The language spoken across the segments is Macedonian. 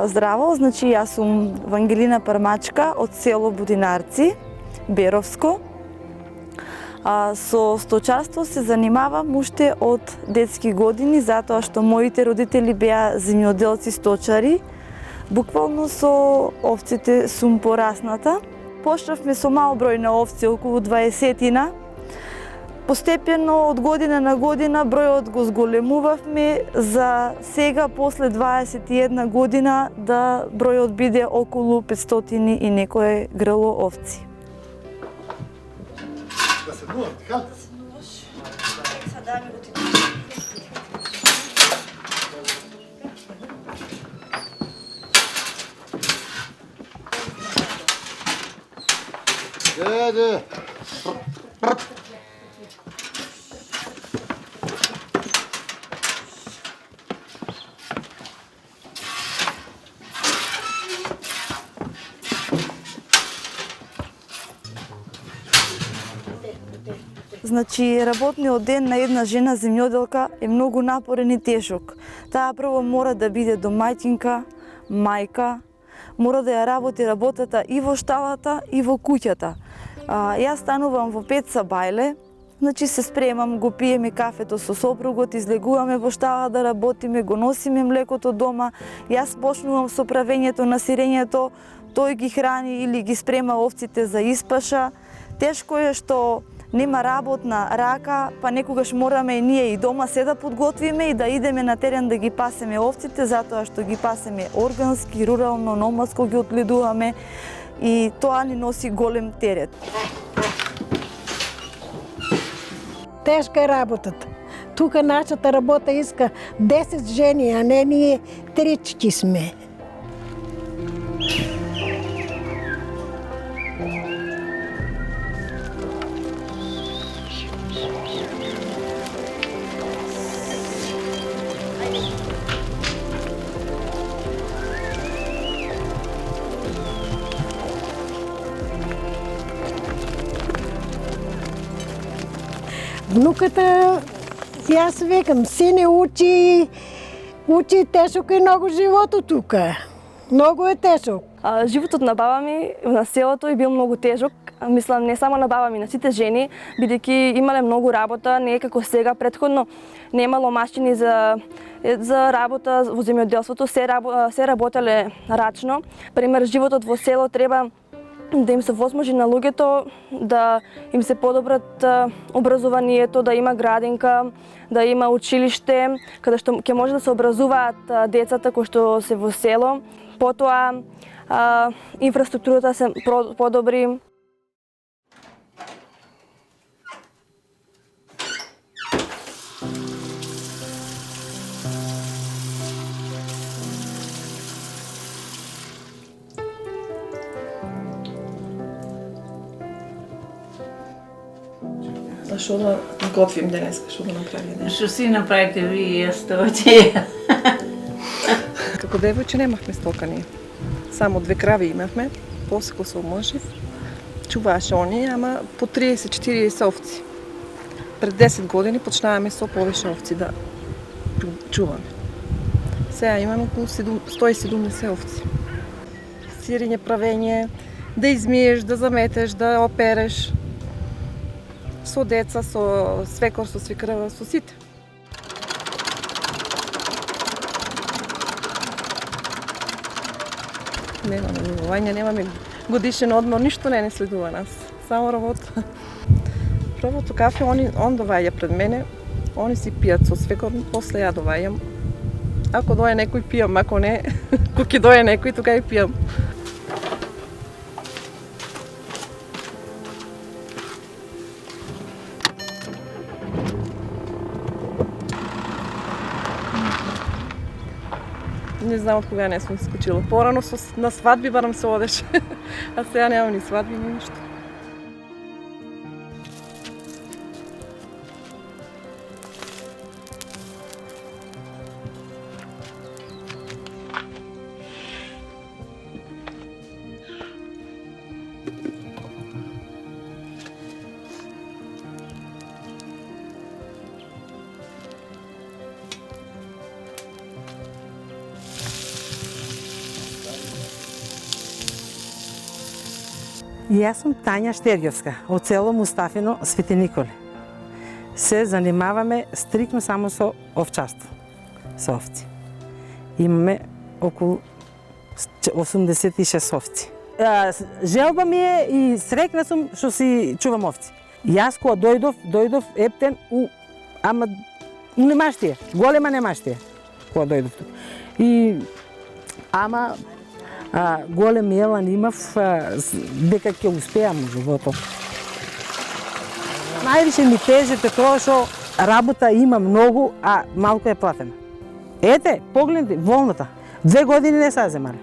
Здраво, значи јас сум Вангелина Пармачка од село Будинарци, Беровско. Со сточарство се занимавам уште од детски години, затоа што моите родители беа земјоделци сточари. Буквално со овците сум порасната. Почнавме со мал број на овци, околу 20-тина. Постепено, од година на година, бројот го зголемувавме, за сега, после 21 година, да бројот биде околу 500 и некое грло овци. Да се дувам, тихалите се. Деде! Значи, работниот ден на една жена земјоделка е многу напорен и тешок. Таа прво мора да биде домаќинка, мајка, мора да ја работи работата и во шталата и во куќата. Јас станувам во 5 сабајле, значи се спремам, го пиеме кафето со сопругот, излегуваме во штала да работиме, го носиме млекото дома, јас почнувам со правењето на сирењето, тој ги храни или ги спрема овците за испаша. Тешко е што нема работна рака, па некогаш мораме и ние и дома се да подготвиме и да идеме на терен да ги пасеме овците, затоа што ги пасеме органски, рурално, номадско ги одгледуваме и тоа ни носи голем терет. Тешка е работата. Тука нашата работа иска 10 жени, а не ние 3 сме. Внуката, јас викам, сине учи тешок е многу живото тука. Многу е тешок. Животот на баба ми на селото е бил многу тежок. Мислам, не само на баба ми, на сите жени, бидејќи имале многу работа, не е како сега. Претходно немало машини за работа во земјоделството, се работеле рачно. Пример, животот во село треба да им се возможи на луѓето, да им се подобрат образованието, да има градинка, да има училиште, каде што ќе може да се образуваат децата кои што се во село. Потоа инфраструктурата се подобри. А што да готвим денеска, што да направиме? Што си направите ви и јас тоа ќе. Како девојче немавме стока ние. Само 2 крави имавме, посеко се оможив. Чувааше оние, ама по 30-40 овци. Пред 10 години почнаваме со повеќе овци да чуваме. Сега имаме околу 170 овци. Сирење, правење, да измиеш, да заметеш, да опереш. Со деца, со свекор, со свекрва, со сите. Немаме милување, немаме годишен одмор, ништо не следува нас. Само работа. Првото кафе, он доваѓа пред мене, они си пијат со свекор, после ја доваѓам. Ако дое некој пијам, ако не, кога ќе дое некој, тога и пијам. Не знам од кога не сум скочила. Порано на свадби барам се одеше, а сега нема ни свадби, ни ништо. Јас сум Тања Штергјовска, од село Мустафино, Свети Николе. Се занимаваме стрикно само со овчарство, со овци. Имаме околу 86 овци. Желба ми е и срекна сум што си чувам овци. Јас кога дојдов ептен ама немаштија, голема немаштија кога дојдов тук. Ама голем елан имав дека ќе успеам у животот. Највише ми тежите тоа што работа има многу, а малку е платена. Ете, погледнете, волната. 2 години не се земале.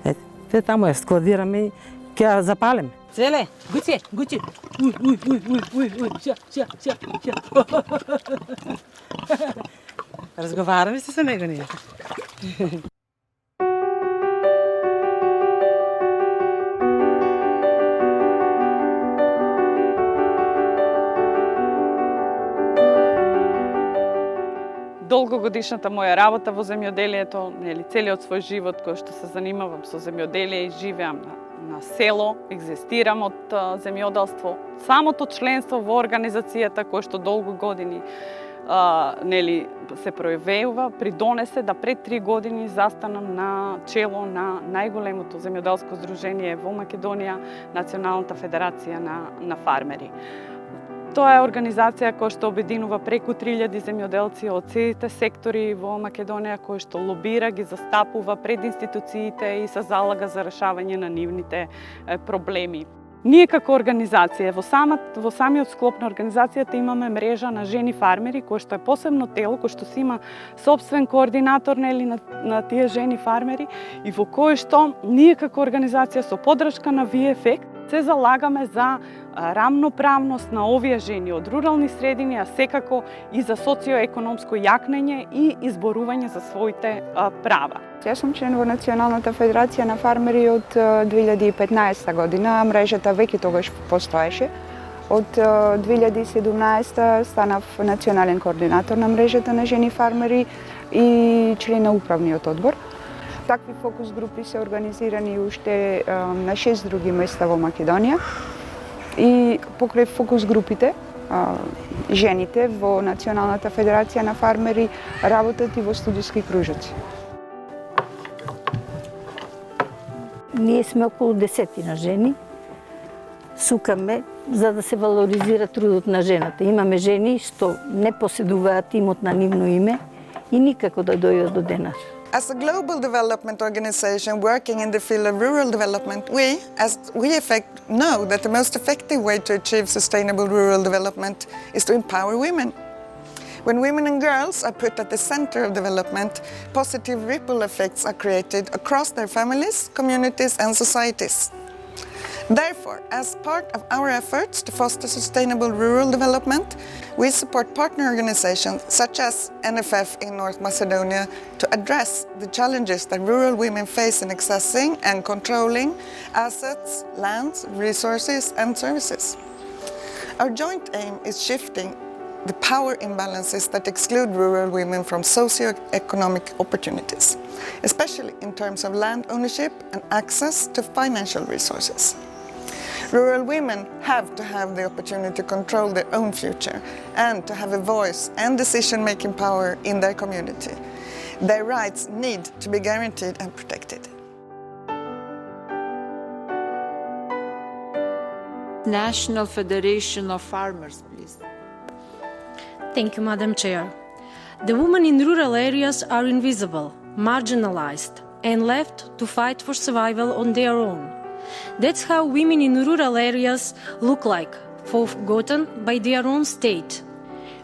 Ете, те таму ја складираме и ќе ја запалиме. Целе, гуци. Ша. Разговараме се со него ние. Долгогодишната моја работа во земјоделието, целиот свој живот кој што се занимавам со земјоделие и живеам на село, екзистирам од земјоделство. Самото членство во организацијата кој што долго години се проявува, придонесе да пред 3 години застанам на чело на најголемото земјоделско здружение во Македонија, Националната федерација на фармери. Тоа е организација која што обединува преку 3000 земјоделци од сите сектори во Македонија, кој што лобира, ги застапува пред институциите и се залага за решавање на нивните проблеми. Ние како организација, во самиот склоп на организацијата имаме мрежа на жени фармери, кој што е посебно тело, кој што си има сопствен координатор на тие жени фармери и во кој што ние како организација со поддршка на VFX се залагаме за рамноправност на овие жени од рурални средини, а секако и за социоекономско јакнење и изборување за своите права. Јас сум член во Националната федерација на фармери од 2015 година, мрежата веќе тогаш постоеше. Од 2017 станав национален координатор на мрежата на жени фармери и член на управниот одбор. Такви фокус групи се организирани уште на 6 други места во Македонија. И покрај фокус групите, жените во Националната федерација на фармери работат и во студиски кружоци. Ние сме околу 10 жени. Сукаме за да се валоризира трудот на жената. Имаме жени што не поседуваат имот на нивно име и никако да дојдат до денар. As a global development organization working in the field of rural development, we, as WeEffect, know that the most effective way to achieve sustainable rural development is to empower women. When women and girls are put at the center of development, positive ripple effects are created across their families, communities and societies. Therefore, as part of our efforts to foster sustainable rural development, we support partner organizations such as NFF in North Macedonia to address the challenges that rural women face in accessing and controlling assets, lands, resources and services. Our joint aim is shifting the power imbalances that exclude rural women from socio-economic opportunities, especially in terms of land ownership and access to financial resources. Rural women have to have the opportunity to control their own future and to have a voice and decision-making power in their community. Their rights need to be guaranteed and protected. National Federation of Farmers, please. Thank you, Madam Chair. The women in rural areas are invisible, marginalized, and left to fight for survival on their own. That's how women in rural areas look like, forgotten by their own state.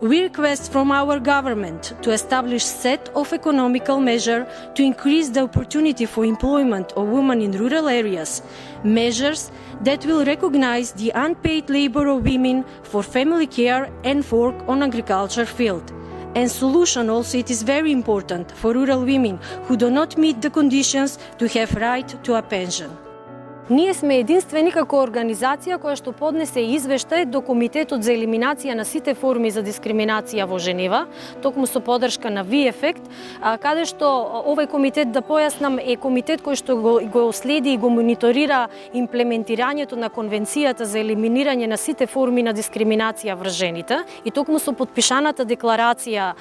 We request from our government to establish a set of economical measures to increase the opportunity for employment of women in rural areas, measures that will recognize the unpaid labor of women for family care and work on agriculture field. And solution also, it is very important for rural women who do not meet the conditions to have right to a pension. Ние сме единствени како организација која што поднесе извештај до Комитетот за елиминација на сите форми за дискриминација во Женева, токму со подршка на VEFECT, каде што овој комитет, да појаснам, е комитет кој што го следи и го мониторира имплементирањето на Конвенцијата за елиминирање на сите форми на дискриминација врз жените, и токму со подпишаната декларација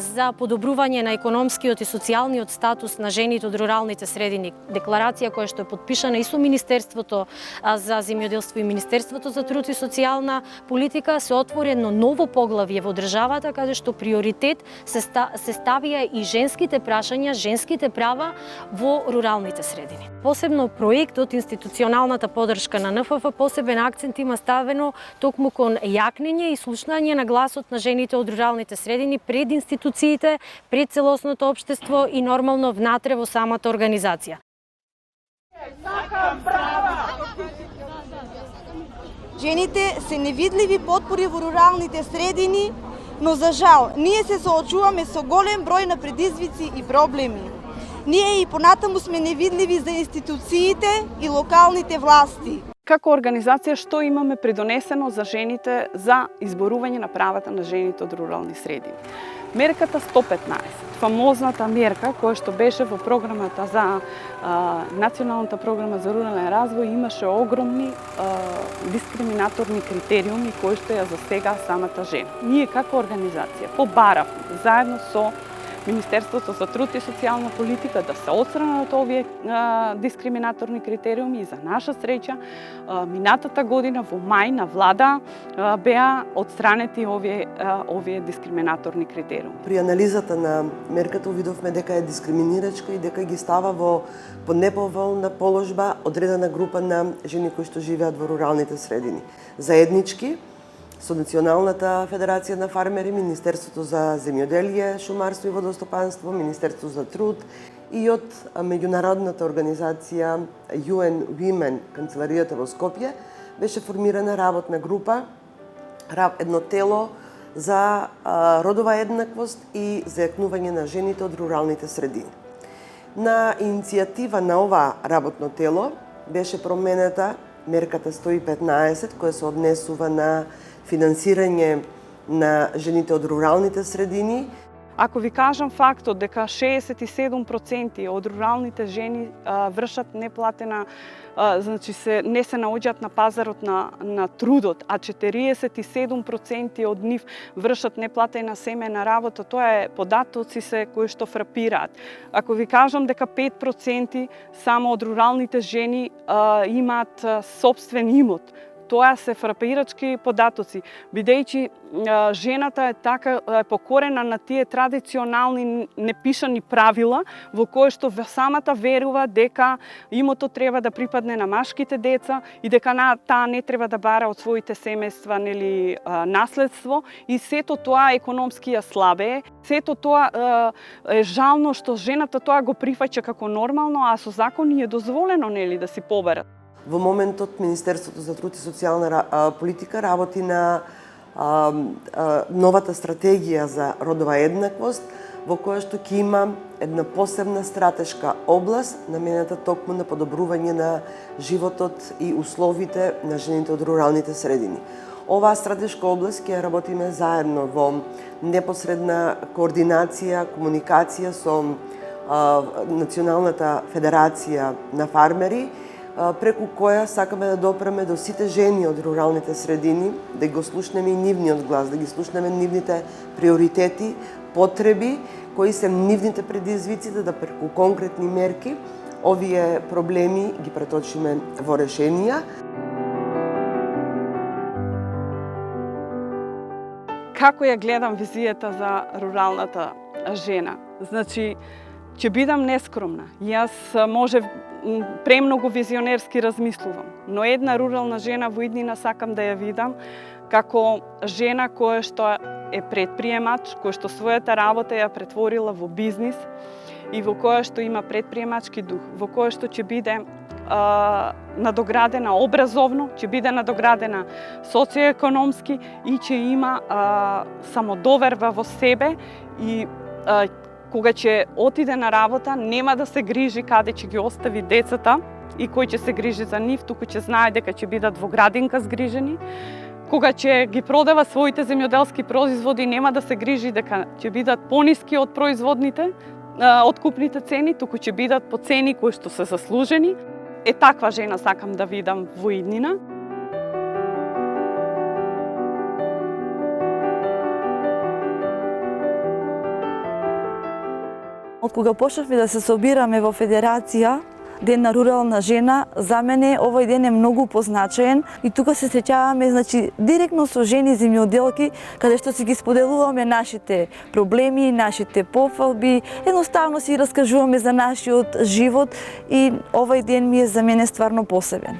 за подобрување на економскиот и социјалниот статус на жените од руралните средини, декларација која што е подпишана и со Министерството за земјоделство и Министерството за труд и социјална политика, се отвори едно ново поглавје во државата, каде што приоритет се ставија и женските прашања, женските права во руралните средини. Посебно проектот, институционалната подршка на НФФ, посебен акцент има ставено токму кон јакнење и слушање на гласот на жените од руралните средини пред институциите, пред целосното општество и нормално внатре во самата организација. Жените се невидливи потпори во руралните средини, но за жал, ние се соочуваме со голем број на предизвици и проблеми. Ние и понатаму сме невидливи за институциите и локалните власти. Како организација што имаме придонесено за жените за изборување на правата на жените од рурални средини? Мерката 115, фамозната мерка која што беше во програмата за Националната програма за рурален развој, имаше огромни дискриминаторни критериуми кои што ја засега самата жена. Ние како организација побаравме заедно со Министерството за труд и социјална политика да се отстранат овие дискриминаторни критериуми и за наша среќа минатата година во мај на влада беа отстранети овие дискриминаторни критериуми. При анализата на мерката увидовме дека е дискриминирачка и дека ги става во неповолна положба одредена група на жени кои што живеат во руралните средини. Заеднички со Националната федерација на фармери, Министерството за земјоделие, шумарство и водостопанство, Министерството за труд и од меѓународната организација UN Women, канцеларијата во Скопје, беше формирана работна група, едно тело за родова еднаквост и за јакнување на жените од руралните средини. На иницијатива на ова работно тело беше променета мерката 115, која се однесува на финансирање на жените од руралните средини. Ако ви кажам фактот дека 67% од руралните жени вршат неплатена, значи не се наоѓаат на пазарот на трудот, а 47% од нив вршат неплатена семејна работа, тоа е податоци кои што фрапираат. Ако ви кажам дека 5% само од руралните жени имаат сопствен имот, тоа се фрапирачки податоци, бидејќи жената е така покорена на тие традиционални непишани правила во кои што самата верува дека имотот треба да припадне на машките деца и дека таа не треба да бара од своите семејства наследство, и сето тоа економски ја слабее. Сето тоа е жално што жената тоа го прифаќа како нормално, а со закон е дозволено да си побара. Во моментот Министерството за труд и социјална политика работи на новата стратегија за родова еднаквост, во која што ќе има една посебна стратешка област наменета токму на подобрување на животот и условите на жените од руралните средини. Оваа стратешка област ќе работиме заедно во непосредна координација, комуникација со Националната федерација на фармери, преку која сакаме да допреме до сите жени од руралните средини, да го слушнеме и нивниот глас, да ги слушнеме нивните приоритети, потреби, кои се нивните предизвици, да преку конкретни мерки овие проблеми ги преточиме во решенија. Како ја гледам визијата за руралната жена? Значи, ќе бидам нескромна. Јас може премногу визионерски размислувам, но една рурална жена во иднина сакам да ја видам како жена која што е предприемач, која што својата работа ја претворила во бизнис и во која што има предприемачки дух, во која што ќе биде надоградена образовно, ќе биде надоградена социоекономски и ќе има самодоверба во себе и кога ќе отиде на работа, нема да се грижи каде ќе ги остави децата и кој ќе се грижи за нив, туку ќе знае дека ќе бидат во градинка згрижени. Кога ќе ги продава своите земјоделски производи, нема да се грижи дека ќе бидат пониски од производните, од купните цени, туку ќе бидат по цени кои што се заслужени. Таква жена сакам да видам во иднина. Од кога почнавме да се собираме во Федерација Ден на рурална жена, за мене овој ден е многу позначаен и тука се среќаваме директно со жени земјоделки, каде што си ги споделуваме нашите проблеми, нашите пофалби, едноставно си раскажуваме за нашиот живот и овој ден ми е за мене стварно посебен.